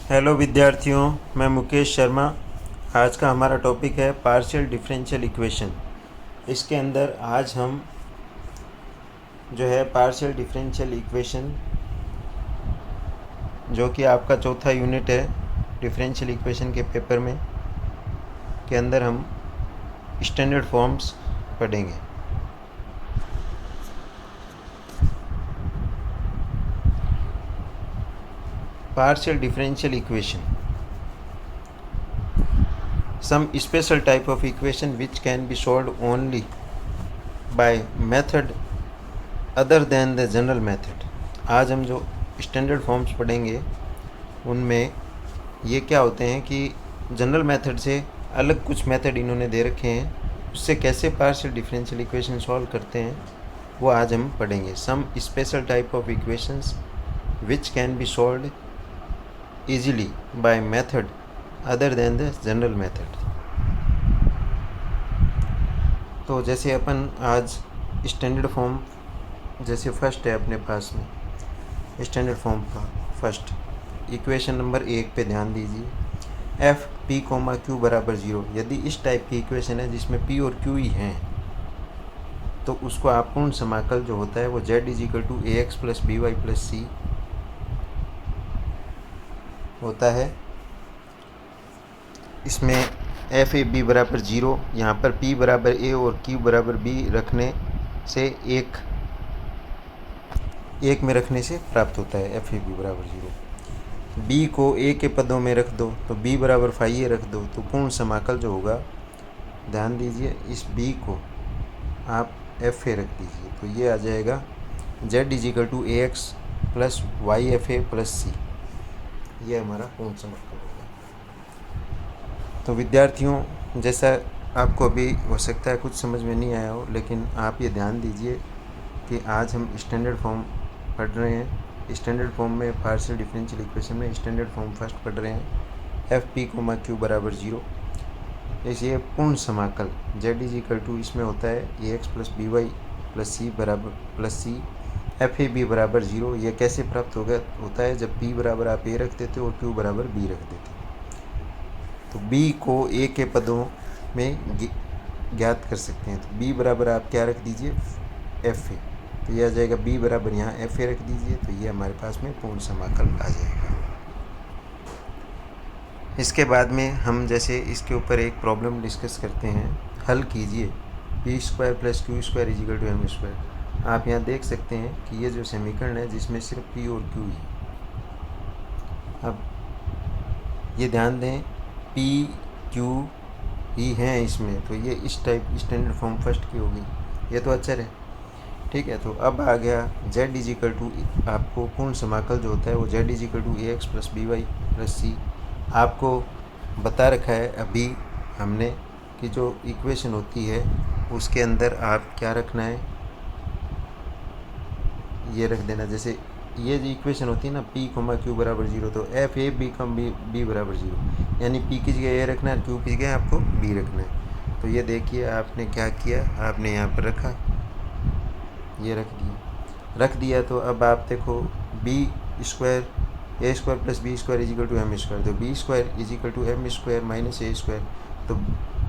Hello विद्यार्थियों, मैं मुकेश शर्मा। आज का हमारा टॉपिक है पार्शियल डिफरेंशियल इक्वेशन। इसके अंदर आज हम जो है पार्शियल डिफरेंशियल इक्वेशन, जो कि आपका चौथा यूनिट है डिफरेंशियल इक्वेशन के पेपर में, के अंदर हम स्टैंडर्ड फॉर्म्स पढ़ेंगे। Partial differential equation, some special type of equation which can be solved only by method other than the general method। आज हम जो स्टैंडर्ड फॉर्म्स पढ़ेंगे उनमें ये क्या होते हैं कि जनरल मेथड से अलग कुछ मेथड इन्होंने दे रखे हैं, उससे कैसे पार्शियल डिफरेंशियल इक्वेशन सॉल्व करते हैं वो आज हम पढ़ेंगे। Some special type of equations which can be solved easily by method other than the general method. तो जैसे अपन आज स्टैंडर्ड फॉर्म, जैसे फर्स्ट है अपने पास में स्टैंडर्ड फॉर्म का फर्स्ट इक्वेशन नंबर 1 पे ध्यान दीजिए। एफ पी कोमा क्यू बराबर 0। यदि इस टाइप की इक्वेशन है जिसमें पी और क्यू ही हैं तो उसको आप पूर्ण समाकल जो होता है वो Z is equal to A x plus b y plus c होता है। इसमें एफ ए बी बराबर 0, यहाँ पर पी बराबर ए और क्यू बराबर बी रखने से एक में रखने से प्राप्त होता है एफ ए बी बराबर 0। बी को ए के पदों में रख दो तो बी बराबर फाई ए रख दो तो पूर्ण समाकल जो होगा, ध्यान दीजिए, इस बी को आप एफ ए रख दीजिए तो ये आ जाएगा Z is equal to A x plus y f a plus c. ये हमारा पूर्ण समाकल होगा। तो विद्यार्थियों, जैसा आपको अभी हो सकता है कुछ समझ में नहीं आया हो, लेकिन आप ये ध्यान दीजिए कि आज हम स्टैंडर्ड फॉर्म पढ़ रहे हैं। स्टैंडर्ड फॉर्म में पार्शियल डिफरेंशियल इक्वेशन में स्टैंडर्ड फॉर्म फर्स्ट पढ़ रहे हैं। एफ पी कोमा क्यू बराबर 0, इसलिए पूर्ण समाकल जेड इज इक्वल टू इसमें होता है a x plus b y plus c बराबर प्लस सी। एफ ए बी बराबर 0 ये कैसे प्राप्त होता है जब पी बराबर आप ए रख देते हो और क्यू बराबर बी रख देते हो। तो बी को ए के पदों में ज्ञात कर सकते हैं। तो बी बराबर आप क्या रख दीजिए, एफ ए, तो ये आ जाएगा बी बराबर यहाँ एफ ए रख दीजिए तो ये हमारे पास में पूर्ण समाकल आ जाएगा। इसके बाद में हम जैसे इसके ऊपर एक प्रॉब्लम डिस्कस करते हैं, हल कीजिए P square plus Q square is equal to M square. आप यहाँ देख सकते हैं कि ये जो समीकरण है जिसमें सिर्फ पी और क्यू ही। अब ये ध्यान दें पी क्यू ही हैं इसमें, तो ये इस टाइप स्टैंडर्ड फॉर्म फर्स्ट की होगी। ये तो अचर है, ठीक है। तो अब आ गया जेड इज इक्वल टू, आपको पूर्ण समाकल जो होता है वो Z is equal to A x plus b y plus c आपको बता रखा है अभी हमने कि जो इक्वेशन होती है उसके अंदर आप क्या रखना है, ये रख देना। जैसे ये जो इक्वेशन होती है ना पी कोमा क्यू बराबर 0, तो एफ ए बी कम बी बराबर 0, यानी पी की जगह ए रखना है, क्यू की जगह आपको बी रखना है। तो ये देखिए आपने क्या किया, आपने यहाँ पर रखा, ये रख दिया। तो अब आप देखो b square a square plus b square is equal to M square, तो b square is equal to M square minus A square, तो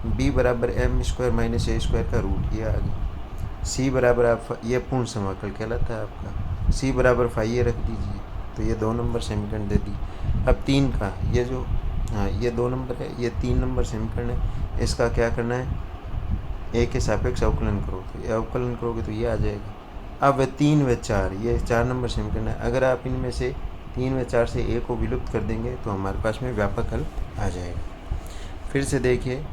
बी बराबर एम स्क्वायर माइनस ए स्क्वायर का रूट, ये आ गया। सी बराबर आप, ये पूर्ण समाकल कहलाता है आपका। सी बराबर फाई ए रख दीजिए तो ये 2 नंबर समीकरण दे दी। अब 3 का ये जो, हाँ ये 2 नंबर है, ये 3 नंबर समीकरण है, इसका क्या करना है, ए के सापेक्ष अवकलन करो, तो ये अवकलन करोगे तो ये आ जाएगा। अब 3 व 4, ये 4 नंबर समीकरण है, अगर आप इनमें से 3 व 4 से ए को विलुप्त कर देंगे तो हमारे पास में व्यापक हल आ जाएगा। फिर से देखिए,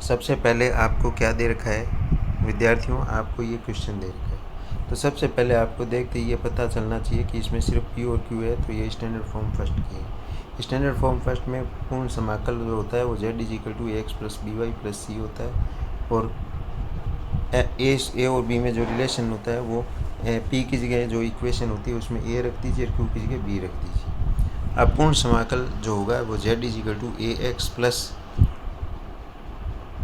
सबसे पहले आपको क्या दे रखा है विद्यार्थियों, आपको ये क्वेश्चन दे रखा है। तो सबसे पहले आपको देखते ये पता चलना चाहिए कि इसमें सिर्फ पी और क्यू है, तो ये स्टैंडर्ड फॉर्म फर्स्ट की है। स्टैंडर्ड फॉर्म फर्स्ट में पूर्ण समाकल जो होता है वो Z is equal to A x plus b y plus c होता है, और ए और बी में जो रिलेशन होता है वो पी की जगह जो इक्वेशन होती है उसमें ए रख दीजिए और क्यू की जगह बी रख दीजिए। अब पूर्ण समाकल जो होगा वो Z is equal to A x plus,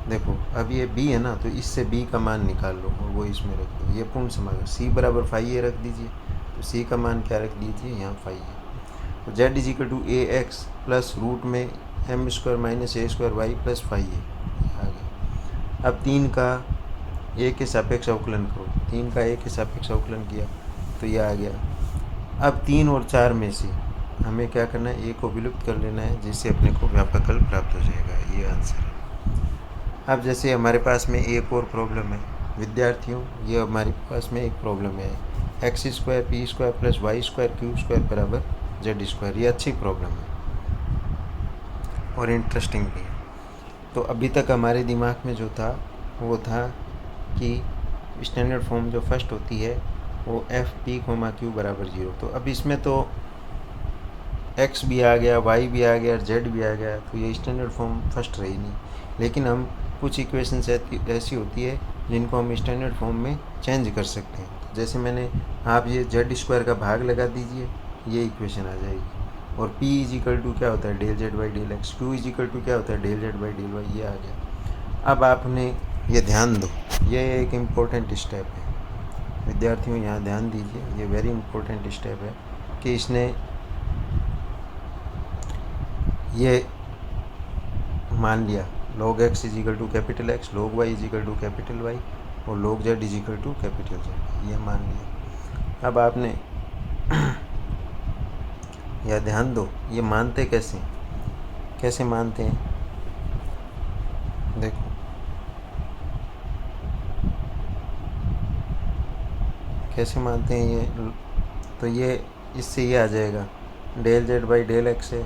देखो अब ये बी है ना, तो इससे बी का मान निकाल लो और वो इसमें रख दो, ये पूर्ण समाकल। सी बराबर फाई ए रख दीजिए, तो सी का मान क्या रख दीजिए यहाँ फाई ए। तो Z is equal to A x plus root में एम स्क्वायर माइनस ए स्क्वायर वाई प्लस 5a आ गया। अब 3 का ए के सापेक्ष अवकलन करो, 3 का ए के सापेक्ष अवकलन किया तो ये आ गया। अब 3 और 4 में से हमें क्या करना है, ए को विलुप्त कर लेना है, जिससे अपने को व्यापकल प्राप्त हो जाएगा। ये आंसर है। अब जैसे हमारे पास में एक और प्रॉब्लम है विद्यार्थियों, ये हमारे पास में एक प्रॉब्लम है X square P square plus Y square Q square बराबर जेड स्क्वायर। ये अच्छी प्रॉब्लम है और इंटरेस्टिंग भी है। तो अभी तक हमारे दिमाग में जो था वो था कि स्टैंडर्ड फॉर्म जो फर्स्ट होती है वो एफ पी कोमा क्यू बराबर 0। तो अब इसमें तो एक्स भी आ गया, वाई भी आ गया और जेड भी आ गया, तो ये स्टैंडर्ड फॉर्म फर्स्ट रही नहीं। लेकिन हम कुछ इक्वेशंस ऐसी होती है जिनको हम स्टैंडर्ड फॉर्म में चेंज कर सकते हैं। जैसे मैंने आप ये जेड स्क्वायर का भाग लगा दीजिए, ये इक्वेशन आ जाएगी। और पी इज इक्वल टू क्या होता है del Z by del X, Q is equal to क्या होता है del Z by del Y, ये आ गया। अब आपने ये ध्यान दो, ये एक इम्पोर्टेंट स्टेप है विद्यार्थियों, यहाँ ध्यान दीजिए, ये वेरी इंपॉर्टेंट स्टेप है कि इसने ये मान लिया log x is equal to capital X, log y is equal to capital Y और log z is equal to capital Z, ये मान लिया। अब आपने यह ध्यान दो, ये मानते कैसे मानते हैं, देखो कैसे मानते हैं ये। तो ये इससे ये आ जाएगा del Z by del X है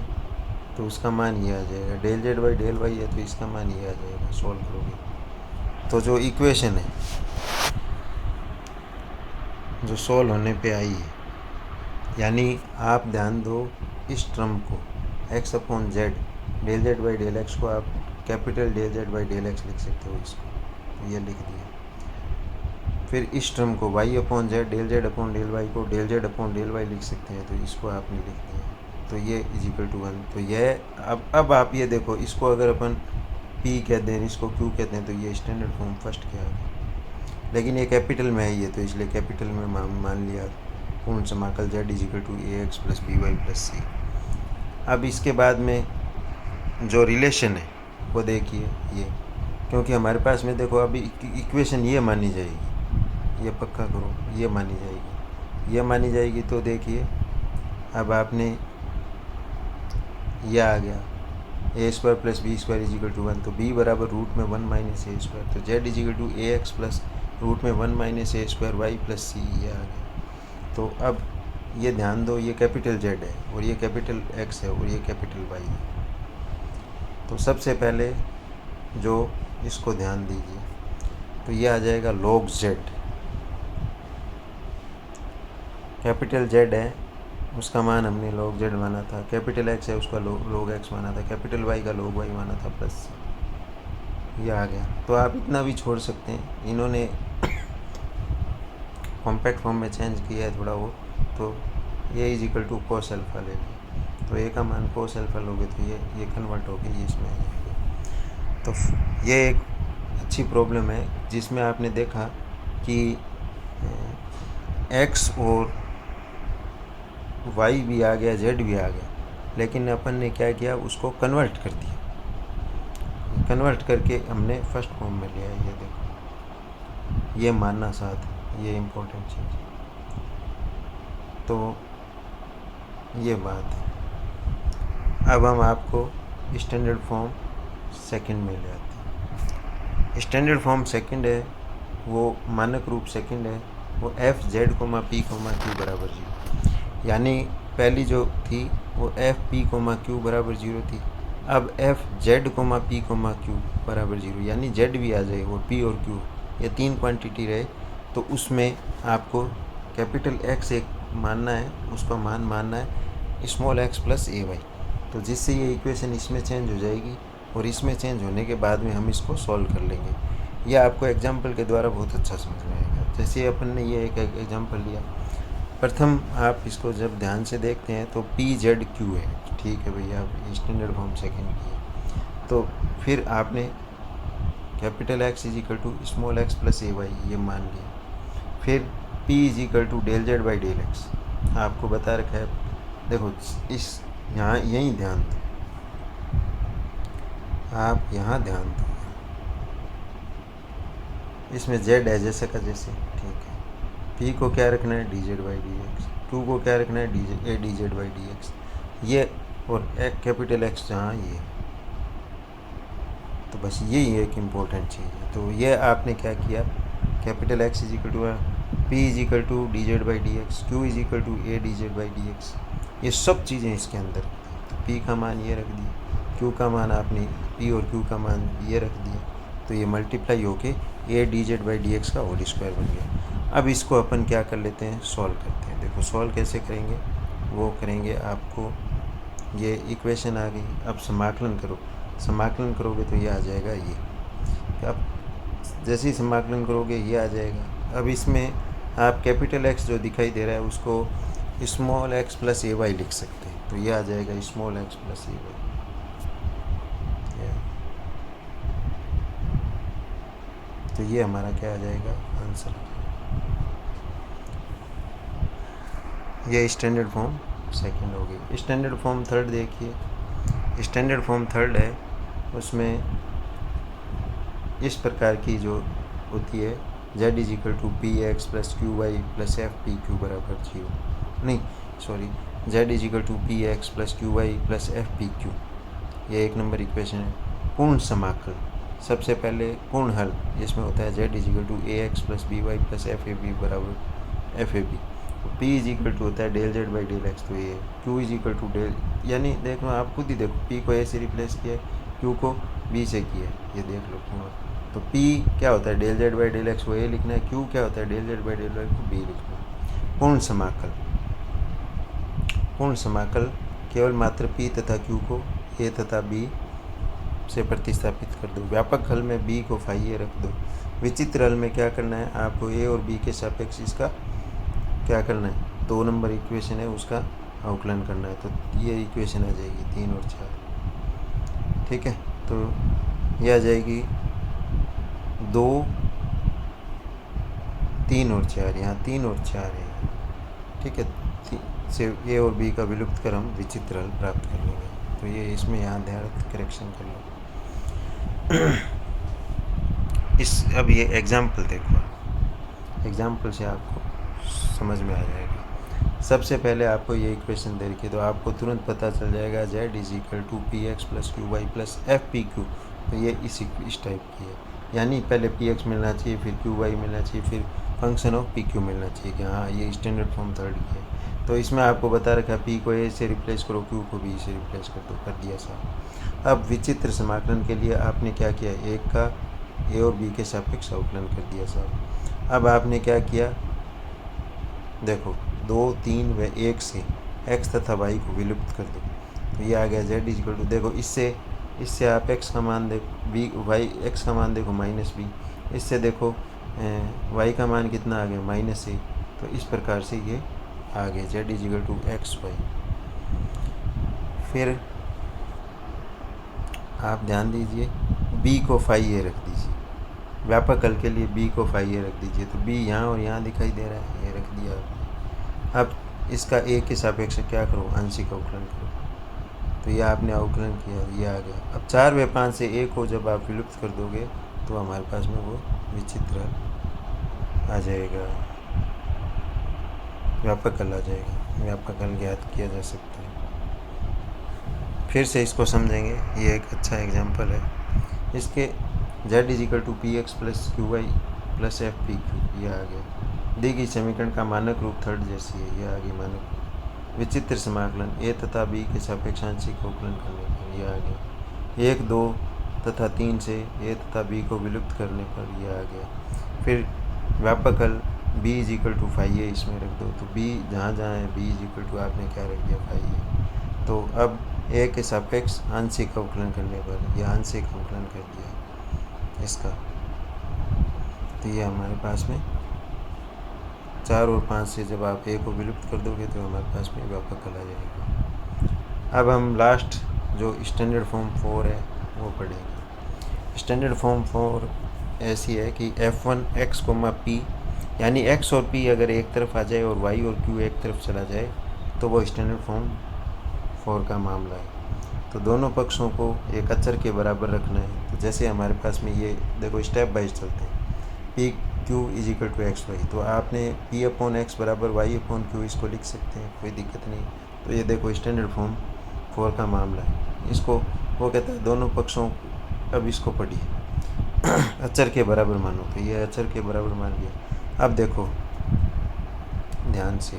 तो उसका मान ये आ जाएगा, del Z by del Y है तो इसका मान ये आ जाएगा। सॉल्व करोगे तो जो इक्वेशन है जो सॉल्व होने पे आई है, यानी आप ध्यान दो इस टर्म को x upon Z del Z by del X को आप capital del Z by del X लिख सकते हो, इसको तो ये लिख दिया। फिर इस टर्म को y upon Z del z upon del y को del z upon del y लिख सकते हैं, तो इसको आपने लिख दिया। तो ये इज इक्वल टू 1। तो यह अब आप ये देखो, इसको अगर अपन p कहते हैं, इसको q कहते हैं, तो ये स्टैंडर्ड फॉर्म फर्स्ट क्या है। लेकिन ये कैपिटल में है ये, तो इसलिए कैपिटल में मान लिया पूर्ण समाकल z is equal to A x plus b y plus c. अब इसके बाद में जो रिलेशन है वो देखिए ये, क्योंकि हमारे पास में देखो अभी इक्वेशन ये मानी जाएगी, ये पक्का करो, ये मानी जाएगी, ये मानी जाएगी। तो देखिए अब आपने यह आ गया a square plus b square is equal to 1, तो b बराबर रूट में 1 माइनस ए स्क्वायर, तो z is equal to A x plus root में 1 माइनस ए स्क्वायर वाई प्लस सी, ये आ गया। तो अब ये ध्यान दो, ये कैपिटल z है और ये कैपिटल x है और ये कैपिटल y है। तो सबसे पहले जो इसको ध्यान दीजिए, तो ये आ जाएगा log z, कैपिटल z है उसका मान हमने log z माना था, कैपिटल x है उसका log x माना था, कैपिटल y का log y माना था, प्लस ये आ गया। तो आप इतना भी छोड़ सकते हैं, इन्होंने कॉम्पैक्ट फॉर्म में चेंज किया है थोड़ा वो, तो ये is equal to cos alpha ले लिया, तो ए का मान कोस अल्फा लोगे तो ये कन्वर्ट हो गई, ये इसमें आ जाएगा। तो ये एक अच्छी प्रॉब्लम है जिसमें आपने देखा कि x और y भी आ गया, z भी आ गया, लेकिन अपन ने क्या किया, उसको कन्वर्ट कर दिया, कन्वर्ट करके हमने फर्स्ट फॉर्म में लिया। ये देखो, ये मानना साथ, ये इम्पोर्टेंट चीज़। तो ये बात है। अब हम आपको स्टैंडर्ड फॉर्म सेकंड में ले आते हैं। स्टैंडर्ड फॉर्म सेकंड है, वो मानक रूप सेकंड है, वो F Z comma P comma Q बराबर 0, यानी पहली जो थी वो एफ पी कोमा क्यू बराबर 0 थी। अब F Z comma P comma Q बराबर 0, यानी जेड भी आ जाए और पी और क्यू, ये तीन क्वांटिटी रहे, तो उसमें आपको कैपिटल एक्स एक मानना है, उसका मान मानना है small X plus A Y, तो जिससे ये इक्वेशन इसमें चेंज हो जाएगी और इसमें चेंज होने के बाद में हम इसको सॉल्व कर लेंगे। यह आपको एग्जाम्पल के द्वारा बहुत अच्छा समझ में आएगा। जैसे अपन ने ये एक एग्जाम्पल लिया, प्रथम आप इसको जब ध्यान से देखते हैं तो पी जेड क्यू है, ठीक है भैया, आप स्टैंडर्ड फॉर्म सेकंड की है। तो फिर आपने capital X is equal to small X plus A Y ये मान लिया। फिर p is equal to del Z by del X, आपको बता रखा है देखो इस यहाँ यहीं ध्यान दो, आप यहाँ ध्यान दो, इसमें जेड है जैसे का जैसे, ठीक है। पी को क्या रखना है, D Z by D X. Q को क्या रखना है, D Z by D X. ये और एक कैपिटल एक्स जहाँ ये, तो बस यही एक इम्पोर्टेंट चीज़ है। तो ये आपने क्या किया, capital X is equal to P is equal to D Z by D X, Q is equal to A D Z by D X. ये सब चीज़ें इसके अंदर, तो पी का मान ये रख दिया, क्यू का मान आपने पी और क्यू का मान ये रख दिया, तो ये मल्टीप्लाई होके ए D Z by D x का होल स्क्वायर बन गया। अब इसको अपन क्या कर लेते हैं, सॉल्व करते हैं। देखो सॉल्व कैसे करेंगे, वो करेंगे, आपको ये इक्वेशन आ गई, अब समाकलन करो। समाकलन करोगे तो ये आ जाएगा ये, अब जैसे ही समाकलन करोगे ये आ जाएगा। अब इसमें आप कैपिटल एक्स जो दिखाई दे रहा है उसको small X plus A Y लिख सकते हैं, तो ये आ जाएगा small X plus A Y. तो ये हमारा क्या आ जाएगा, आंसर। ये स्टैंडर्ड फॉर्म सेकंड हो गई। स्टैंडर्ड फॉर्म थर्ड देखिए, स्टैंडर्ड फॉर्म थर्ड है, उसमें इस प्रकार की जो होती है, Z is equal to P X plus Q Y plus F P Q बराबर जीरो, नहीं sorry, Z is equal to P X plus Q Y plus F P Q, ये एक नंबर इक्वेशन है। पूर्ण समाकल, सबसे पहले पूर्ण हल इसमें होता है Z is equal to A x plus b y plus f A b बराबर f A b. P is equal to होता है del Z by del x, तो ये q is equal to del, यानी देखो आप खुद ही देखो, पी को ए से रिप्लेस किया है, क्यू को बी से किया है, ये देख लो क्यों। तो पी क्या होता है, del Z by del X को ए लिखना है, क्यू क्या होता है, del Z by del X को बी लिखना है। पूर्ण समाकल, पूर्ण समाकल केवल मात्र पी तथा क्यू को ए तथा बी से प्रतिस्थापित कर दो। व्यापक हल में बी को फाई ए रख दो। विचित्र हल में क्या करना है, आपको ए और बी के सापेक्ष इसका क्या करना है, 2 नंबर इक्वेशन है उसका अवकलन करना है, तो ये इक्वेशन आ जाएगी 3 और 4, ठीक है। तो ये आ जाएगी 2 3 और 4, यहाँ 3 और 4 है, ठीक है। से ए और बी का विलुप्त कर हम विचित्र हल प्राप्त कर लेंगे। तो ये इसमें यहाँ ध्यान करेक्शन कर लो। इस अब ये एग्जाम्पल देखो, एग्जाम्पल से आपको समझ में आ जाएगा। सबसे पहले आपको ये इक्वेशन दे रखी है, तो आपको तुरंत पता चल जाएगा Z is equal to P X plus Q Y plus F P Q, तो ये इस टाइप की है, यानी पहले पी एक्स मिलना चाहिए, फिर क्यू वाई मिलना चाहिए, फिर फंक्शन ऑफ पी क्यू मिलना चाहिए कि हाँ ये स्टैंडर्ड फॉर्म थर्ड की है। तो इसमें आपको बता रखा है पी को ए से रिप्लेस करो, क्यू को बी से रिप्लेस कर दो, कर दिया साहब। अब विचित्र समाकलन के लिए आपने क्या किया, एक का ए और बी के सापेक्ष अवकलन कर दिया साहब। अब आपने क्या किया, देखो 2 3 व 1 से x तथा y को विलुप्त कर दो, तो ये आ गया z इक्वल टू, देखो इससे आप x का मान देखो, b y x का मान देखो माइनस बी, इससे देखो y का मान कितना आ गया माइनस ए, तो इस प्रकार से ये आ गया z equal to X Y. फिर आप ध्यान दीजिए, b को फाई ए रख दीजिए, व्यापक हल के लिए b को फाई ए रख दीजिए, तो b यहाँ और यहाँ दिखाई दे रहा है, ये रख दिया आपने। अब इसका a के सापेक्ष क्या करो, आंशिक अवकलन करो, तो ये आपने अवकलन किया, ये आ गया। अब 4 व 5 से a को जब आप विलुप्त कर दोगे तो हमारे पास में वो विचित्र आ जाएगा, व्यापक हल आ जाएगा, व्यापक हल ज्ञात किया जा सकता है। फिर से इसको समझेंगे, ये एक अच्छा एग्जाम्पल है। इसके z is equal to P X plus Q Y plus F P Q, ये आ गया। दी गई समीकरण का मानक रूप थर्ड जैसी है, ये आ गई मानक। विचित्र समाकलन ए तथा बी के सापेक्ष आंशिक अवकलन करने पर, ये आ गया। 1 2 तथा 3 से ए तथा बी को विलुप्त करने पर, ये आ गया। फिर व्यापक हल b is equal to phi a इसमें रख दो, तो b जहाँ जहाँ है b इज इक्वल टू आपने क्या रख दिया, फाई ए। तो अब a के सापेक्ष आंशिक अवकलन करने पर यह आंशिक अवकलन कर दिया इसका, तो ये हमारे पास में 4 और 5 से जब आप a को विलुप्त कर दोगे तो हमारे पास में व्यापक हल आ जाएगा। अब हम लास्ट जो स्टैंडर्ड फॉर्म 4 है वो पढ़ेंगे। स्टैंडर्ड फॉर्म 4 ऐसी है कि f1 x, p, यानी x और p अगर एक तरफ आ जाए और y और q एक तरफ चला जाए तो वो स्टैंडर्ड फॉर्म 4 का मामला है। तो दोनों पक्षों को एक अचर के बराबर रखना है। तो जैसे हमारे पास में ये देखो स्टेप बाय चलते हैं, P Q is equal to X Y, तो आपने पी अपॉन एक्स बराबर वाई अपॉन क्यू इसको लिख सकते हैं, कोई दिक्कत नहीं। तो ये देखो स्टैंडर्ड फॉर्म 4 का मामला है। इसको वो कहता है दोनों पक्षों, अब इसको पढ़िए अचर के बराबर मानो, तो ये अचर के बराबर मान लिया। अब देखो ध्यान से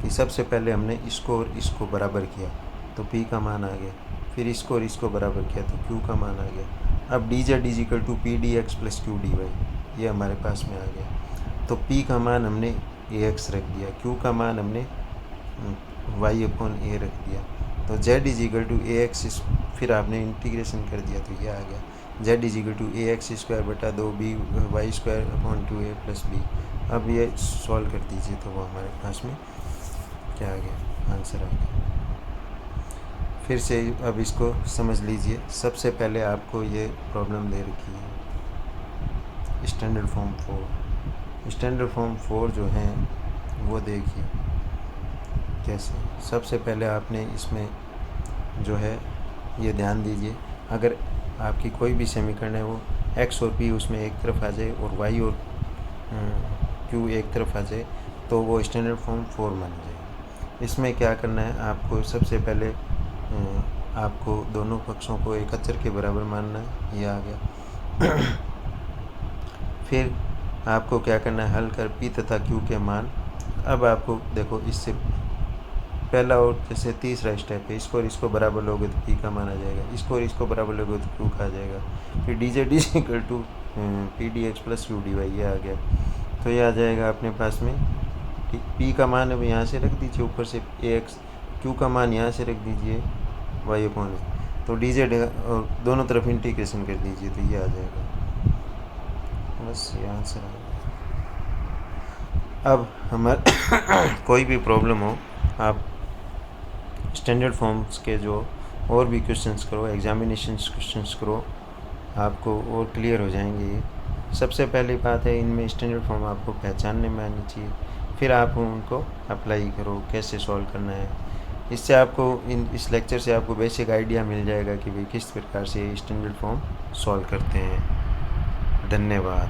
कि सबसे पहले हमने इसको और इसको बराबर किया तो p का मान आ गया, फिर इसको और इसको बराबर किया तो q का मान आ गया। अब d z is equal to p d x plus q d y, ये हमारे पास में आ गया। तो p का मान हमने ए एक्स रख दिया, q का मान हमने y अपॉन ए रख दिया। तो z is equal to A x, फिर आपने इंटीग्रेशन कर दिया तो ये आ गया z is equal to A x square बटा 2b y square upon 2a plus b. अब ये सॉल्व कर दीजिए तो वो हमारे पास में क्या आ गया, आंसर आ गया। फिर से अब इसको समझ लीजिए। सबसे पहले आपको ये प्रॉब्लम दे रखी है स्टैंडर्ड फॉर्म 4। स्टैंडर्ड फॉर्म 4 जो है वो देखिए कैसे। सबसे पहले आपने इसमें जो है ये ध्यान दीजिए, अगर आपकी कोई भी समीकरण है वो x और p उसमें एक तरफ आ जाए और y और q एक तरफ आ जाए तो वो स्टैंडर्ड फॉर्म 4 मान जाए। इसमें क्या करना है आपको, सबसे पहले आपको दोनों पक्षों को एक अचर के बराबर मानना है, ये आ गया। फिर आपको क्या करना है, हल कर p तथा q के मान। अब आपको देखो इससे पहला और जैसे तीसरा स्टेप है, इसको और इसको बराबर लोगे तो p का मान आ जाएगा, इसको और इसको बराबर लोगे तो q का आ जाएगा। फिर d z is equal to p d x plus q d y, ये आ गया। तो ये आ जाएगा अपने पास में p का मान अब यहाँ से रख दीजिए, ऊपर से ए एक्स, q का मान यहाँ से रख दीजिए वाई अपॉन है, तो डी जेड और दोनों तरफ इंटीग्रेशन कर दीजिए तो ये आ जाएगा, बस ये आंसर आ गया। अब हमारे कोई भी प्रॉब्लम हो, आप स्टैंडर्ड फॉर्म्स के जो और भी क्वेश्चंस करो, एग्जामिनेशन क्वेश्चंस करो, आपको और क्लियर हो जाएंगे ये। सबसे पहली बात है इनमें स्टैंडर्ड फॉर्म आपको पहचानने में आनी चाहिए, फिर आप उनको अप्लाई करो कैसे सॉल्व करना है। इससे आपको इस लेक्चर से आपको बेसिक आइडिया मिल जाएगा कि भाई किस प्रकार से स्टैंडर्ड फॉर्म सॉल्व करते हैं। धन्यवाद।